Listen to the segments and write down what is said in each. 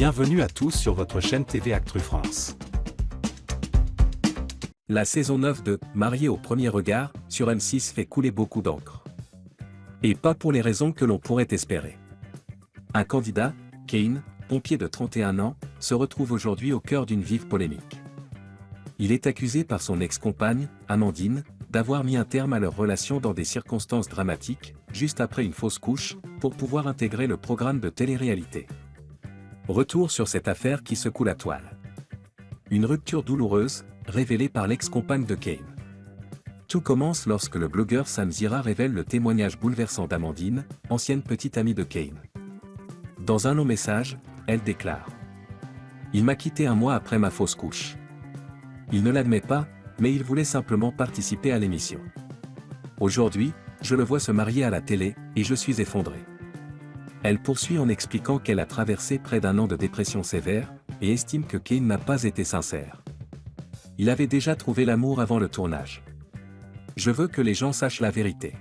Bienvenue à tous sur votre chaîne TV Actu France. La saison 9 de « Marié au premier regard » sur M6 fait couler beaucoup d'encre. Et pas pour les raisons que l'on pourrait espérer. Un candidat, Kane, pompier de 31 ans, se retrouve aujourd'hui au cœur d'une vive polémique. Il est accusé par son ex-compagne, Amandine, d'avoir mis un terme à leur relation dans des circonstances dramatiques, juste après une fausse couche, pour pouvoir intégrer le programme de télé-réalité. Retour sur cette affaire qui secoue la toile. Une rupture douloureuse, révélée par l'ex-compagne de Kane. Tout commence lorsque le blogueur Sam Zira révèle le témoignage bouleversant d'Amandine, ancienne petite amie de Kane. Dans un long message, elle déclare « Il m'a quitté un mois après ma fausse couche. Il ne l'admet pas, mais il voulait simplement participer à l'émission. Aujourd'hui, je le vois se marier à la télé, et je suis effondré. » Elle poursuit en expliquant qu'elle a traversé près d'un an de dépression sévère, et estime que Kane n'a pas été sincère. Il avait déjà trouvé l'amour avant le tournage. Je veux que les gens sachent la vérité.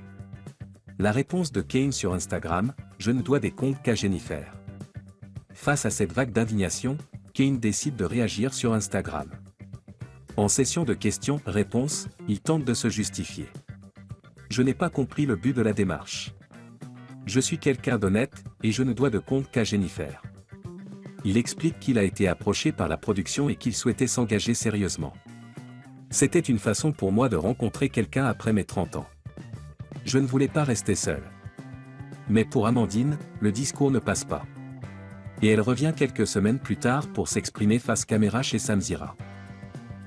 La réponse de Kane sur Instagram, je ne dois des comptes qu'à Jennifer. Face à cette vague d'indignation, Kane décide de réagir sur Instagram. En session de questions-réponses, il tente de se justifier. Je n'ai pas compris le but de la démarche. Je suis quelqu'un d'honnête, et je ne dois de compte qu'à Jennifer. Il explique qu'il a été approché par la production et qu'il souhaitait s'engager sérieusement. C'était une façon pour moi de rencontrer quelqu'un après mes 30 ans. Je ne voulais pas rester seul. Mais pour Amandine, le discours ne passe pas. Et elle revient quelques semaines plus tard pour s'exprimer face caméra chez Sam Zira.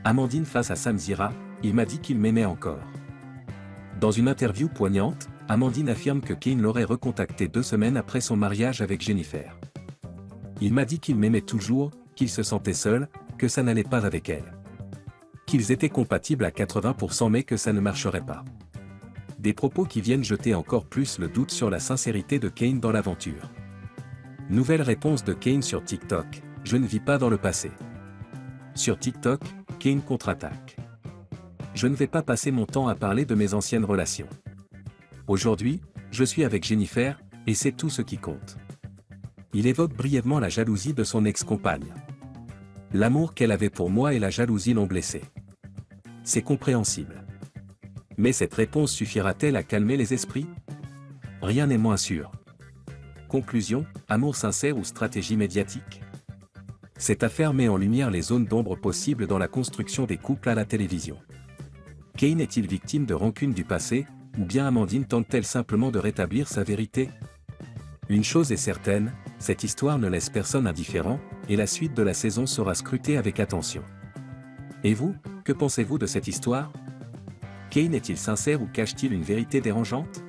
Amandine face à Sam Zira, il m'a dit qu'il m'aimait encore. Dans une interview poignante, Amandine affirme que Kane l'aurait recontacté 2 semaines après son mariage avec Jennifer. Il m'a dit qu'il m'aimait toujours, qu'il se sentait seul, que ça n'allait pas avec elle. Qu'ils étaient compatibles à 80% mais que ça ne marcherait pas. Des propos qui viennent jeter encore plus le doute sur la sincérité de Kane dans l'aventure. Nouvelle réponse de Kane sur TikTok, je ne vis pas dans le passé. Sur TikTok, Kane contre-attaque. Je ne vais pas passer mon temps à parler de mes anciennes relations. Aujourd'hui, je suis avec Jennifer, et c'est tout ce qui compte. Il évoque brièvement la jalousie de son ex-compagne. L'amour qu'elle avait pour moi et la jalousie l'ont blessé. C'est compréhensible. Mais cette réponse suffira-t-elle à calmer les esprits? Rien n'est moins sûr. Conclusion, amour sincère ou stratégie médiatique? Cette affaire met en lumière les zones d'ombre possibles dans la construction des couples à la télévision. Kane est-il victime de rancune du passé, ou bien Amandine tente-t-elle simplement de rétablir sa vérité? Une chose est certaine, cette histoire ne laisse personne indifférent, et la suite de la saison sera scrutée avec attention. Et vous, que pensez-vous de cette histoire? Kane est-il sincère ou cache-t-il une vérité dérangeante?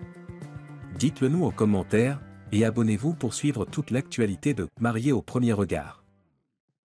Dites-le nous en commentaire, et abonnez-vous pour suivre toute l'actualité de « Marié au premier regard ».